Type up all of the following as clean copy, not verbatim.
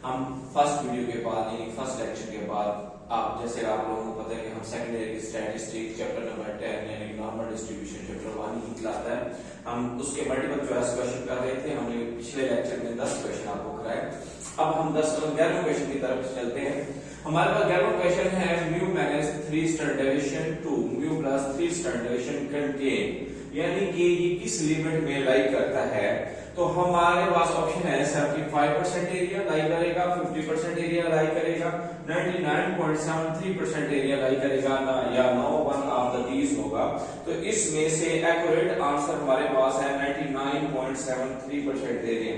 हम first video के बाद यानी फर्स्ट लेक्चर के बाद आप जैसे आप लोगों को पता है कि हम सेकेंडरी स्टैटिस्टिक्स चैप्टर नंबर 10 यानी नॉर्मल डिस्ट्रीब्यूशन चैप्टर 1 ही क्लास है। हम उसके मल्टीपल चॉइस क्वेश्चन कर रहे थे। हमने पिछले लेक्चर में 10 क्वेश्चन आपको कराए। अब हम 11वें क्वेश्चन की तरफ चलते हैं। हमारे पास 11वां क्वेश्चन है mu minus 3 standard deviation to mu plus 3 standard deviation contain, यानी कि ये किस लिमिट में लाई करता है। तो हमारे पास ऑप्शन है 75% एरिया लाई करेगा, 50% एरिया लाई करेगा, 99.73% एरिया लाई करेगा ना, या no one of the these होगा। तो इसमें से एक्यूरेट आंसर हमारे पास है 99.73% एरिया।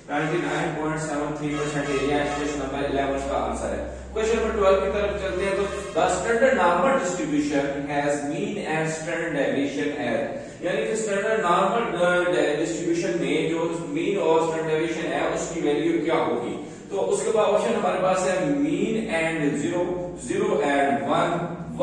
99.73% एरिया क्वेश्चन नंबर 11 का आंसर है। क्वेश्चन नंबर 12 की तरफ चलते हैं। तो the standard normal distribution has mean and standard deviation as, यानी कि स्टैंडर्ड नॉर्मल डिस्ट्रीब्यूशन में जो मीन और स्टैंडर्ड डेविएशन है उसकी वैल्यू क्या होगी। तो उसके बाद ऑप्शन हमारे पास है mean and 0, 0 and 1,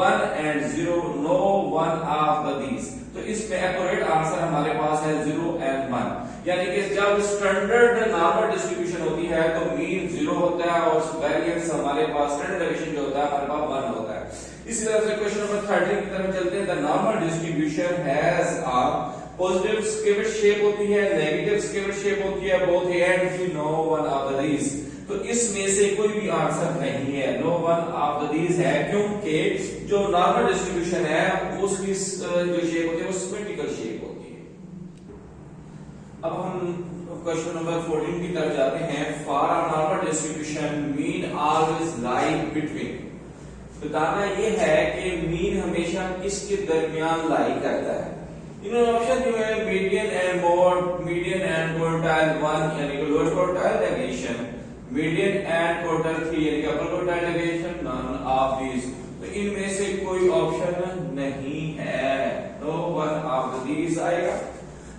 1 and 0, no one of the these. तो इसमें एक्यूरेट आंसर हमारे पास है 0 एंड 1, यानी कि जब स्टैंडर्ड नॉर्मल डिस्ट्रीब्यूशन होती है तो मीन 0 होता है और वेरिएंस हमारे पास स्टैंडर्ड डेविएशन जो होता है हमारे पास 1 होता है। इसी तरह से क्वेश्चन नंबर 13 की तरफ चलते हैं। The normal distribution has a positive skewed shape होती है, नेगेटिव स्केवेट शेप होती है, बोथ एंड की no one of the these. तो इसमें से कोई भी आंसर नहीं है, no one of the these है, क्योंकि जो नॉर्मल डिस्ट्रीब्यूशन है उसकी जो शेप होती है वो सिमेट्रिकल शेप होती है। अब हम क्वेश्चन नंबर 14 की तरफ जाते हैं। For a normal distribution mean always lie between, बताना ये है कि मीन हमेशा किसके दरमियान लाई करता है। इन्होंने ऑप्शन जो है median and mode, median and quartile 1 यानी कि lower quartile deviation, median and quartile 3 यानी कि upper quartile deviation, none of these. तो इनमें से कोई ऑप्शन नहीं है, नो वन ऑफ दीज आएगा।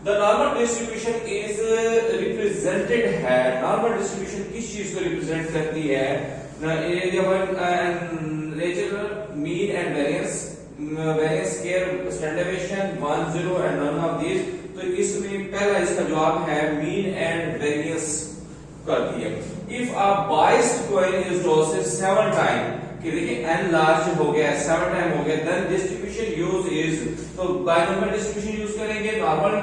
The normal distribution is represented है, नॉर्मल डिस्ट्रीब्यूशन किस चीज को रिप्रेजेंट करती है, mean and variance, variance square standard deviation 1, 0 and none of these. तो इसमें पहला इसका जवाब है मीन एंड वेरिएंस करती है। If a biased coin is tossed 7 time, कि देखिए n लार्ज हो गया 7 टाइम हो गया, देन डिस्ट्रीब्यूशन यूज इज, तो बाइनोमियल डिस्ट्रीब्यूशन यूज करेंगे, normal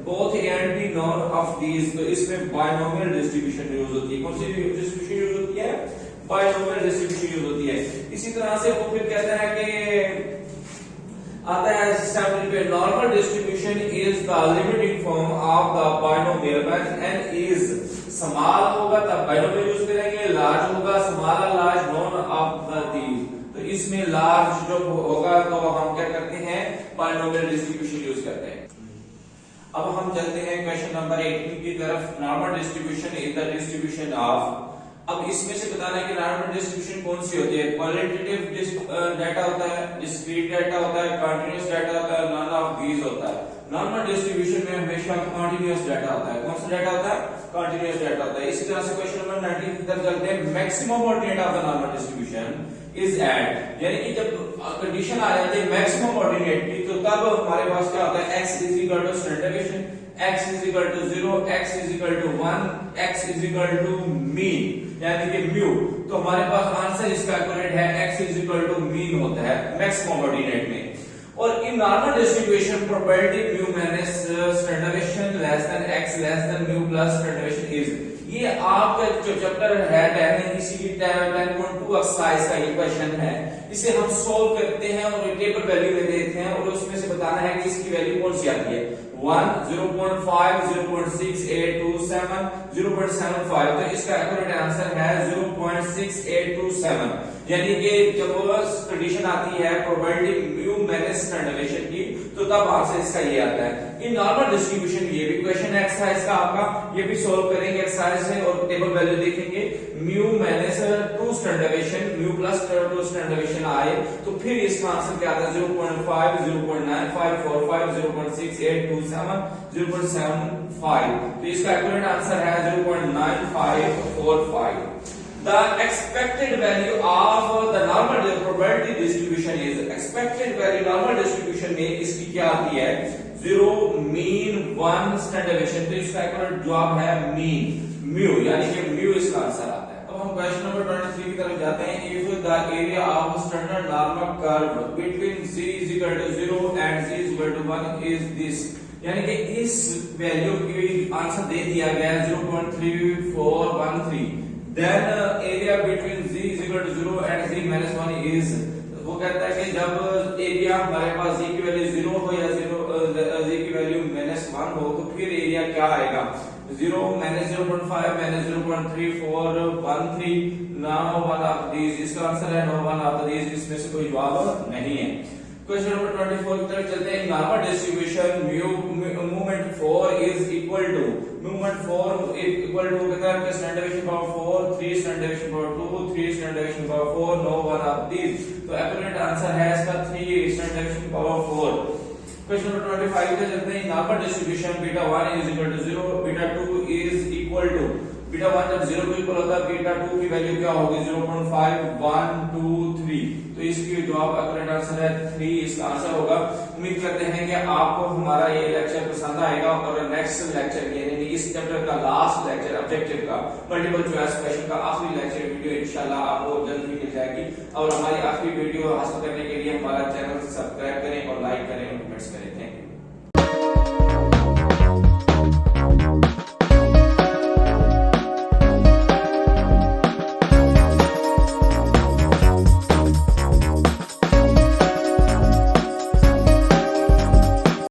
both and B none of these. तो इसमें बाइनोमियल डिस्ट्रीब्यूशन यूज होती है। कौन सी डिस्ट्रीब्यूशन यूज होती है, बाइनोमियल डिस्ट्रीब्यूशन यूज होती है। इसी तरह से वो फिर कहता है कि आता है सिस्टम पे normal distribution is the limiting form of the binomial, when n is small होगा तब बाइनोमियल यूज करेंगे, लार्ज होगा small large none of the these. तो इसमें लार्ज जो होगा तो हम क्या करते हैं, बाइनोमियल डिस्ट्रीब्यूशन यूज करते हैं। अब हम चलते हैं क्वेश्चन नंबर 18 की तरफ। Normal distribution is the distribution of, अब इसमें से बताना है कि नॉर्मल डिस्ट्रीब्यूशन कौन सी होती है। क्वालिटेटिव डाटा होता है, डिस्क्रीट डाटा होता है, कंटीन्यूअस डाटा होता है, नन ऑफ दीज होता है। नॉर्मल डिस्ट्रीब्यूशन में हमेशा कंटीन्यूअस डाटा होता है। कौन सा डाटा होता है, कंटीन्यूअस डाटा होता है। इसी तरह से क्वेश्चन नंबर 19 की तरफ चलते हैं। Maximum coordinate of the normal distribution is at, यानी कि जब कंडीशन आ जाती है मैक्सिमम कोऑर्डिनेट की, तो तब हमारे पास क्या होता है, x is equal to standard deviation, x is equal to 0, x is equal to 1, x is equal to mean यानी कि म्यू। तो हमारे पास आंसर इसका एक्यूरेट है, x is equal to mean होता है मैक्सिमम कोऑर्डिनेट में। और in normal distribution probability mu minus standard deviation less than x less than mu plus standard deviation is, ये आपका जो चैप्टर है 10 इसी की 10.2 एक्सरसाइज का ये क्वेश्चन है। इसे हम सोल्व करते हैं और टेबल वैल्यू में देते हैं और उसमें से बताना है कि इसकी वैल्यू कौन सी आती है, 1, 0.5, 0.6827, 0.75। तो इसका एक्यूरेट आंसर है 0.6827, यानी कि जब कंडीशन आती है probability mu minus standard deviation की, तो तब आंसर इसका ये आता है। इन नॉर्मल डिस्ट्रीब्यूशन ये भी क्वेश्चन एक्सरसाइज का आपका, ये भी सोल्व करेंगे एक्सरसाइज से और टेबल वैल्यू देखेंगे। Mu minus 2 standard deviation, mu plus 2 standard deviation आए तो फिर इसका आंसर क्या आता है, 0.5, 0.9545, 0.6827, 0.75। तो इसका एक्यूरेट आंसर है 0.9545। The expected value of the normal probability distribution is, expected value normal distribution में इसकी क्या आती है, 0, मीन, 1 स्टैंडर्ड डेविएशन। तो इसका एक्यूरेट जवाब है मीन, म्यू, यानी कि म्यू इसका आंसर आता है। हम क्वेश्चन नंबर 23 की तरफ जाते हैं। If the area of standard normal curve between z is equal to 0 and z is equal to 1 is this, यानी कि इस वैल्यू की आंसर दे दिया गया है 0.3413, then area between z is equal to 0 and z minus 1 is, वो कहता है कि जब एरिया हमारे पास z की वैल्यू 0 हो या z की वैल्यू -1 हो तो फिर एरिया क्या आएगा, 0 minus 0.5 minus 0.3413, now one of these, इसका आंसर है no one of these, इसमें से कोई जवाब नहीं है। क्वेश्चन नंबर 24 की तरफ चलते हैं। Normal distribution movement 4 is equal to, movement 4 equal to कहता है कि standard deviation power 4, 3 standard deviation power 2, 3 standard deviation power 4, no one of these, तो एक्यूरेट आंसर है इसका 3 standard deviation power 4। Question number 25 पे चलते हैं। Normal distribution beta 1 is equal to 0, beta 2 is equal to, beta 1 जब 0 के equal होता है बीटा 2 की वैल्यू क्या होगी 0.5123, तो इसकी जवाब एक्यूरेट आंसर है 3, इसका आंसर होगा। उम्मीद करते हैं कि आपको हमारा ये लेक्चर पसंद आएगा और नेक्स्ट लेक्चर यानी कि इस चैप्टर का लास्ट लेक्चर ऑब्जेक्टिव का मल्टीपल चॉइस क्वेश्चन का आखिरी लेक्चर वीडियो इंशाल्लाह आपको जल्द ही मिल जाएगी। और हमारी आखिरी वीडियो हासिल करने के लिए हमारा चैनल सब्सक्राइब करें और लाइक करें और कमेंट्स करें।